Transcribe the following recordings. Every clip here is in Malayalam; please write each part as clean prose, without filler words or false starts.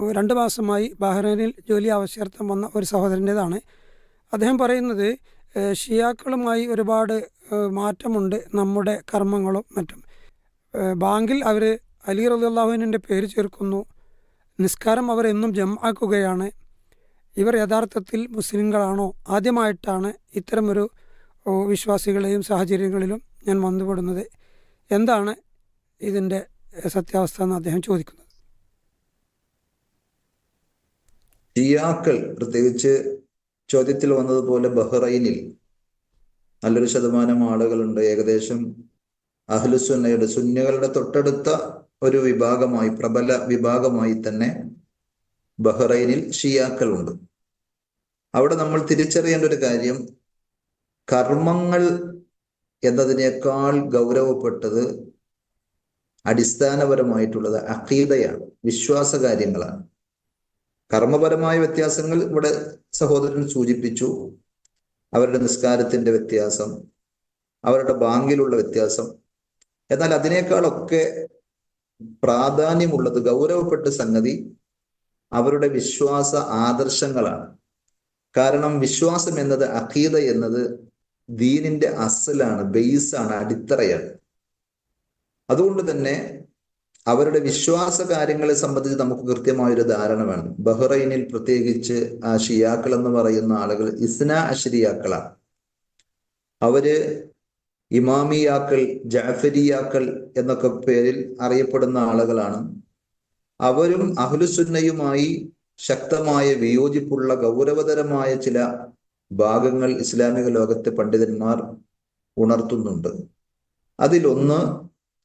2 മാസമായി ബഹ്റൈനിൽ ജോലി ആവശ്യാർത്ഥം വന്ന ഒരു സഹോദരൻ്റേതാണ്. അദ്ദേഹം പറയുന്നത് ഷിയാക്കളുമായി ഒരുപാട് മാറ്റമുണ്ട് നമ്മുടെ കർമ്മങ്ങളും മറ്റും. ബാങ്കിൽ അവർ അലി റളിയല്ലാഹുവിൻ്റെ പേര് ചേർക്കുന്നു. നിസ്കാരം അവർ എന്നും ജംആക്കുകയാണ്. ഇവർ യഥാർത്ഥത്തിൽ മുസ്ലിങ്ങളാണോ? ആദ്യമായിട്ടാണ് ഇത്തരമൊരു വിശ്വാസികളെയും സാഹചര്യങ്ങളിലും ഞാൻ വന്നുപെടുന്നത്. എന്താണ് ഇതിൻ്റെ സത്യാവസ്ഥ എന്ന് അദ്ദേഹം ചോദിക്കുന്നത്. ഷിയാക്കൾ, പ്രത്യേകിച്ച് ചോദ്യത്തിൽ വന്നതുപോലെ ബഹ്റൈനിൽ നല്ലൊരു ശതമാനം ആളുകളുണ്ട്. ഏകദേശം അഹ്ലുസുന്നയുടെ സുന്നികളുടെ തൊട്ടടുത്ത ഒരു വിഭാഗമായി, പ്രബല വിഭാഗമായി തന്നെ ബഹ്റൈനിൽ ഷിയാക്കളുണ്ട്. അവിടെ നമ്മൾ തിരിച്ചറിയേണ്ട ഒരു കാര്യം, കർമ്മങ്ങൾ എന്നതിനേക്കാൾ ഗൗരവപ്പെട്ടത് അടിസ്ഥാനപരമായിട്ടുള്ളത് അഖീദയാണ്, വിശ്വാസ കാര്യങ്ങളാണ്. കർമ്മപരമായ വ്യത്യാസങ്ങൾ ഇവിടെ സഹോദരൻ സൂചിപ്പിച്ചു. അവരുടെ നിസ്കാരത്തിന്റെ വ്യത്യാസം, അവരുടെ ബാങ്കിലുള്ള വ്യത്യാസം. എന്നാൽ അതിനേക്കാളൊക്കെ പ്രാധാന്യമുള്ളത്, ഗൗരവപ്പെട്ട സംഗതി അവരുടെ വിശ്വാസ ആദർശങ്ങളാണ്. കാരണം വിശ്വാസം എന്നത്, അഖീദ എന്നത് ദീനിന്റെ അസലാണ്, ബേസാണ്, അടിത്തറയാണ്. അതുകൊണ്ട് തന്നെ അവരുടെ വിശ്വാസ കാര്യങ്ങളെ സംബന്ധിച്ച് നമുക്ക് കൃത്യമായൊരു ധാരണ വേണം. ബഹ്റൈനിൽ പ്രത്യേകിച്ച് ആ ഷിയാക്കൾ എന്ന് പറയുന്ന ആളുകൾ ഇസ്നാ അശ്രിയാക്കളാണ്. അവര് ഇമാമിയാക്കൾ, ജഅഫരിയാക്കൾ എന്നൊക്കെ പേരിൽ അറിയപ്പെടുന്ന ആളുകളാണ്. അവരും അഹ്ലുസുന്നയുമായി ശക്തമായ വിയോജിപ്പുള്ള ഗൗരവതരമായ ചില ഭാഗങ്ങൾ ഇസ്ലാമിക ലോകത്തെ പണ്ഡിതന്മാർ ഉണർത്തുന്നുണ്ട്. അതിലൊന്ന്,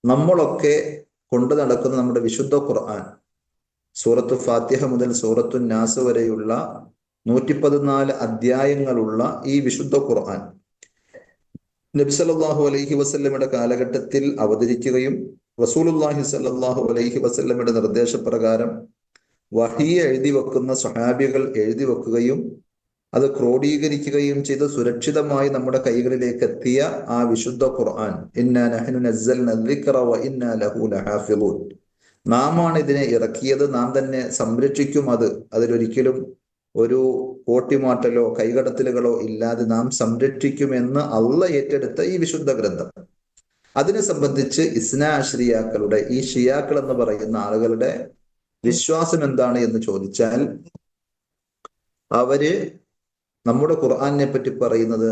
നമ്മളൊക്കെ കൊണ്ടു നടക്കുന്ന നമ്മുടെ വിശുദ്ധ ഖുർആൻ, സൂറത്തു ഫാത്തിഹ മുതൽ സൂറത്തു നാസ് വരെയുള്ള 114 അധ്യായങ്ങളുള്ള ഈ വിശുദ്ധ ഖുർആൻ നബി സല്ലല്ലാഹു അലൈഹി വസല്ലമയുടെ കാലഘട്ടത്തിൽ അവതരിക്കുകയും റസൂലുള്ളാഹി സല്ലല്ലാഹു അലൈഹി വസല്ലമയുടെ നിർദ്ദേശപ്രകാരം വഹി എഴുതി വെക്കുന്ന സ്വഹാബികൾ എഴുതി വെക്കുകയും അത് ക്രോഡീകരിക്കുകയും ചെയ്ത് സുരക്ഷിതമായി നമ്മുടെ കൈകളിലേക്ക് എത്തിയ ആ വിശുദ്ധ ഖുർആൻ, ഇന്നാ നഹ്നു നസ്സൽന ദിക്റ വ ഇന്നാ ലഹു ലഹാഫിളൂൻ, നാമാണ് ഇതിനെ ഇറക്കിയത്, നാം തന്നെ സംരക്ഷിക്കും. അതിലൊരിക്കലും ഒരു കോട്ടിമാട്ടലോ കൈകടത്തലുകളോ ഇല്ലാതെ നാം സംരക്ഷിക്കുമെന്ന് അള്ളാഹ് ഏറ്റെടുത്ത ഈ വിശുദ്ധ ഗ്രന്ഥം, അതിനെ സംബന്ധിച്ച് ഇസ്നാ അശ്രിയാക്കളുടെ, ഈ ഷിയാക്കൾ എന്ന് പറയുന്ന ആളുകളുടെ വിശ്വാസം എന്താണ് എന്ന് ചോദിച്ചാൽ, അവര് നമ്മുടെ ഖുർആനെ പറ്റി പറയുന്നത്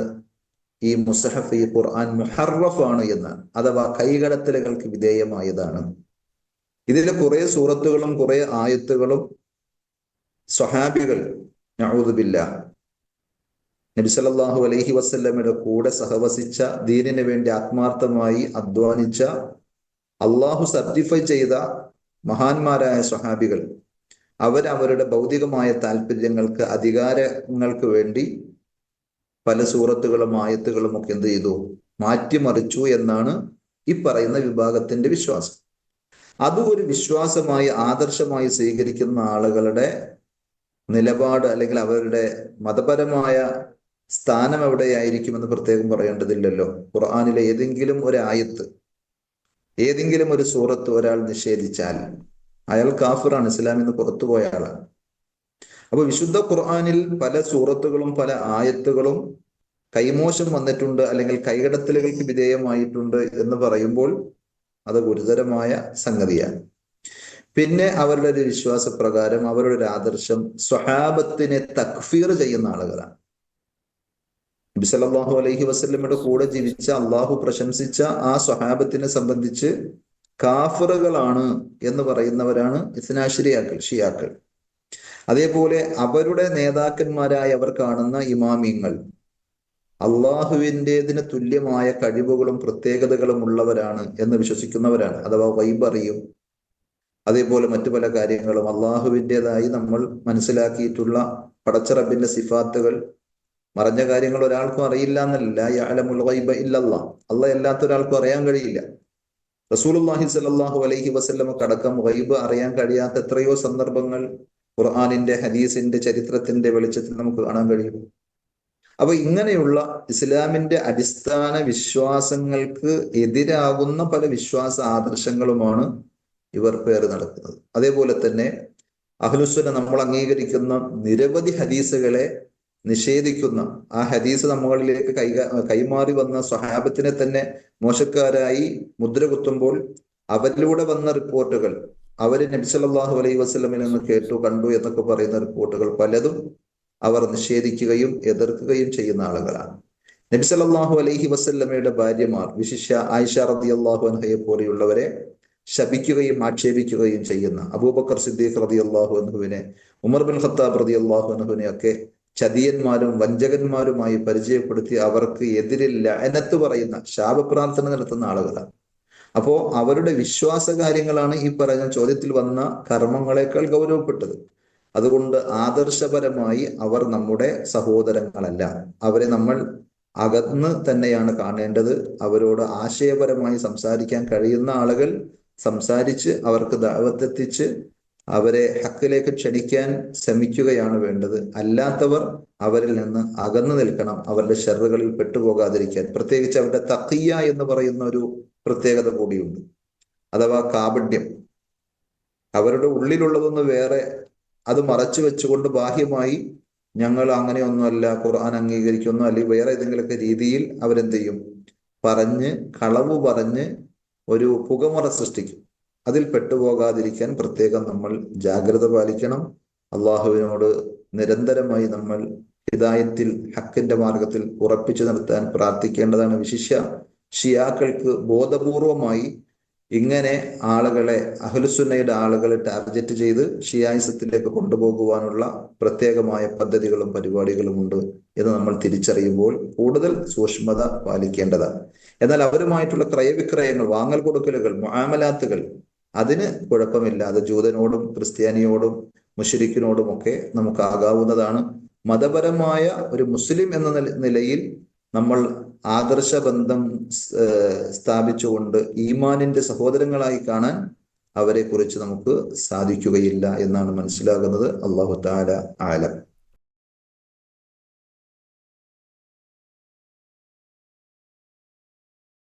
ഈ മുസഹഫ്, ഈ ഖുർആൻ മുഹറഫാണ് എന്നാണ്, അഥവാ കൈകടത്തലുകൾക്ക് വിധേയമായതാണ്. ഇതിലെ കുറെ സൂറത്തുകളും കുറെ ആയത്തുകളും സ്വഹാബികൾ നഊദു ബില്ലാഹ് നബി സല്ലല്ലാഹു അലൈഹി വസല്ലമയുടെ കൂടെ സഹവസിച്ച, ദീനിന് വേണ്ടി ആത്മാർത്ഥമായി അധ്വാനിച്ച, അള്ളാഹു സർട്ടിഫൈ ചെയ്ത മഹാന്മാരായ സ്വഹാബികൾ, അവരവരുടെ ഭൗതികമായ താല്പര്യങ്ങൾക്ക്, അധികാരങ്ങൾക്ക് വേണ്ടി പല സൂറത്തുകളും ആയത്തുകളും ഒക്കെ എന്ത് ചെയ്തു, മാറ്റിമറിച്ചു എന്നാണ് ഈ പറയുന്ന വിഭാഗത്തിന്റെ വിശ്വാസം. അതും ഒരു വിശ്വാസമായി, ആദർശമായി സ്വീകരിക്കുന്ന ആളുകളുടെ നിലപാട് അല്ലെങ്കിൽ അവരുടെ മതപരമായ സ്ഥാനം എവിടെയായിരിക്കുമെന്ന് പ്രത്യേകം പറയേണ്ടതില്ലല്ലോ. ഖുർആനിലെ ഏതെങ്കിലും ഒരു ആയത്ത്, ഏതെങ്കിലും ഒരു സൂറത്ത് ഒരാൾ നിഷേധിച്ചാൽ അയാൾ കാഫിറാണ്, ഇസ്ലാമിൽ നിന്ന് പുറത്തുപോയ ആളാണ്. അപ്പൊ വിശുദ്ധ ഖുർആനിൽ പല സൂറത്തുകളും പല ആയത്തുകളും കൈമോശം വന്നിട്ടുണ്ട് അല്ലെങ്കിൽ കൈകടത്തലുകൾക്ക് വിധേയമായിട്ടുണ്ട് എന്ന് പറയുമ്പോൾ അത് ഗുരുതരമായ സംഗതിയാണ്. പിന്നെ അവരുടെ ഒരു വിശ്വാസപ്രകാരം, അവരുടെ ഒരു ആദർശം സ്വഹാബത്തിനെ തക്ഫീർ ചെയ്യുന്ന ആളുകളാണ്. നബി സല്ലല്ലാഹു അലൈഹി വസല്ലമയുടെ കൂടെ ജീവിച്ച, അള്ളാഹു പ്രശംസിച്ച ആ സ്വഹാബത്തിനെ സംബന്ധിച്ച് കാഫിറുകളാണ് എന്ന് പറയുന്നവരാണ് ഇസ്നാശ്രിയാക്കൾ, ഷിയാക്കൾ. അതേപോലെ അവരുടെ നേതാക്കന്മാരായി അവർ കാണുന്ന ഇമാമിങ്ങൾ അള്ളാഹുവിൻ്റെതിന് തുല്യമായ കഴിവുകളും പ്രത്യേകതകളും ഉള്ളവരാണ് എന്ന് വിശ്വസിക്കുന്നവരാണ്. അഥവാ ഗൈബ് അറിയും, അതേപോലെ മറ്റു പല കാര്യങ്ങളും അള്ളാഹുവിൻ്റെതായി നമ്മൾ മനസ്സിലാക്കിയിട്ടുള്ള പടച്ചറബിന്റെ സിഫാത്തുകൾ, മറഞ്ഞ കാര്യങ്ങൾ ഒരാൾക്കും അറിയില്ല എന്നല്ല. യഅലമുൽ ഗൈബ ഇല്ലല്ലാഹ്, അള്ളാഹ് അല്ലാത്ത ഒരാൾക്കും അറിയാൻ കഴിയില്ല. റസൂലുള്ളാഹി സ്വല്ലല്ലാഹു അലൈഹി വസല്ലമക്ക് അടക്കം ഗൈബ് അറിയാൻ കഴിയാത്ത എത്രയോ സന്ദർഭങ്ങൾ ഖുർആനിന്റെ, ഹദീസിന്റെ, ചരിത്രത്തിന്റെ വെളിച്ചത്തിൽ നമുക്ക് കാണാൻ കഴിയും. അപ്പൊ ഇങ്ങനെയുള്ള ഇസ്ലാമിന്റെ അടിസ്ഥാന വിശ്വാസങ്ങൾക്ക് എതിരാകുന്ന പല വിശ്വാസ ആദർശങ്ങളുമാണ് ഇവർ പേര് നടക്കുന്നത്. അതേപോലെ തന്നെ അഹ്ലുസുന്ന നമ്മൾ അംഗീകരിക്കുന്ന നിരവധി ഹദീസുകളെ നിഷേധിക്കുന്ന, ആ ഹദീസ് നമ്മളിലേക്ക് കൈമാറി വന്ന സ്വഹാബത്തിനെ തന്നെ മോശക്കാരായി മുദ്ര കുത്തുമ്പോൾ അവരിലൂടെ വന്ന റിപ്പോർട്ടുകൾ, അവര് നബി സല്ലല്ലാഹു അലൈഹി വസല്ലമയിൽ നിന്ന് കേട്ടു കണ്ടു എന്നൊക്കെ പറയുന്ന റിപ്പോർട്ടുകൾ പലതും അവർ നിഷേധിക്കുകയും എതിർക്കുകയും ചെയ്യുന്ന ആളുകളാണ്. നബി സല്ലല്ലാഹു അലൈഹി വസല്ലമയുടെ ഭാര്യമാർ, വിശിഷ്യ ആയിഷ റളിയല്ലാഹു അൻഹയെ പോലെയുള്ളവരെ ശപിക്കുകയും ആക്ഷേപിക്കുകയും ചെയ്യുന്ന അബൂബക്കർ സിദ്ദീഖ് റളിയല്ലാഹു അൻഹുവിനെ, ഉമർ ബിൻ ഖത്താബ് റളിയല്ലാഹു അൻഹുവിനെ ഒക്കെ ചതിയന്മാരും വഞ്ചകന്മാരുമായി പരിചയപ്പെടുത്തി അവർക്ക് എതിരിൽ ലഅനത്ത് പറയുന്ന, ശാപപ്രാർത്ഥന നടത്തുന്ന ആളുകളാണ്. അപ്പോ അവരുടെ വിശ്വാസ കാര്യങ്ങളാണ് ഈ പറഞ്ഞ ചോദ്യത്തിൽ വന്ന കർമ്മങ്ങളെക്കാൾ ഗൗരവപ്പെട്ടത്. അതുകൊണ്ട് ആദർശപരമായി അവർ നമ്മുടെ സഹോദരങ്ങളല്ല. അവരെ നമ്മൾ അകന്ന് തന്നെയാണ് കാണേണ്ടത്. അവരോട് ആശയപരമായി സംസാരിക്കാൻ കഴിയുന്ന ആളുകൾ സംസാരിച്ച് അവർക്ക് ദഅവത്തെത്തിച്ച് അവരെ ഹക്കിലേക്ക് ക്ഷണിക്കാൻ ശ്രമിക്കുകയാണ് വേണ്ടത്. അല്ലാത്തവർ അവരിൽ നിന്ന് അകന്നു നിൽക്കണം, അവരുടെ ഷർറുകളിൽ പെട്ടുപോകാതിരിക്കാൻ. പ്രത്യേകിച്ച് അവരുടെ തഖിയ എന്ന് പറയുന്ന ഒരു പ്രത്യേകത കൂടിയുണ്ട്, അഥവാ കാപട്യം. അവരുടെ ഉള്ളിലുള്ളതൊന്ന് വേറെ, അത് മറച്ചു വെച്ചുകൊണ്ട് ബാഹ്യമായി ഞങ്ങൾ അങ്ങനെയൊന്നുമല്ല, ഖുർആൻ അംഗീകരിക്കുന്നു, അല്ലെങ്കിൽ വേറെ ഏതെങ്കിലുമൊക്കെ രീതിയിൽ അവരെന്ത് ചെയ്യും, പറഞ്ഞ് കളവ് പറഞ്ഞ് ഒരു പുകമറ സൃഷ്ടിക്കും. അതിൽ പെട്ടുപോകാതിരിക്കാൻ പ്രത്യേകം നമ്മൾ ജാഗ്രത പാലിക്കണം. അള്ളാഹുവിനോട് നിരന്തരമായി നമ്മൾ ഹിദായത്തിൽ, ഹക്കിന്റെ മാർഗത്തിൽ ഉറപ്പിച്ചു നിർത്താൻ പ്രാർത്ഥിക്കേണ്ടതാണ്. വിശിഷ്യ ഷിയാക്കൾക്ക് ബോധപൂർവമായി ഇങ്ങനെ ആളുകളെ, അഹ്ലുസുന്നയുടെ ആളുകളെ ടാർഗറ്റ് ചെയ്ത് ഷിയായിസത്തിലേക്ക് കൊണ്ടുപോകുവാനുള്ള പ്രത്യേകമായ പദ്ധതികളും പരിപാടികളും ഉണ്ട് എന്ന് നമ്മൾ തിരിച്ചറിയുമ്പോൾ കൂടുതൽ സൂക്ഷ്മത പാലിക്കേണ്ടതാണ്. എന്നാൽ അവരുമായിട്ടുള്ള ക്രയവിക്രയങ്ങൾ, വാങ്ങൽ കൊടുക്കലുകൾ, മുആമലാത്തുകൾ, അതിന് കുഴപ്പമില്ല. അത് ജൂതനോടും ക്രിസ്ത്യാനിയോടും മുശ്രിക്കിനോടും ഒക്കെ നമുക്ക് ആകാവുന്നതാണ്. മതപരമായ ഒരു മുസ്ലിം എന്ന നിലയിൽ നമ്മൾ ആദർശബന്ധം സ്ഥാപിച്ചുകൊണ്ട് ഈമാനിന്റെ സഹോദരങ്ങളായി കാണാൻ അവരെ കുറിച്ച് നമുക്ക് സാധിക്കുകയില്ല എന്നാണ് മനസ്സിലാകുന്നത്. അല്ലാഹു തആല ആലം.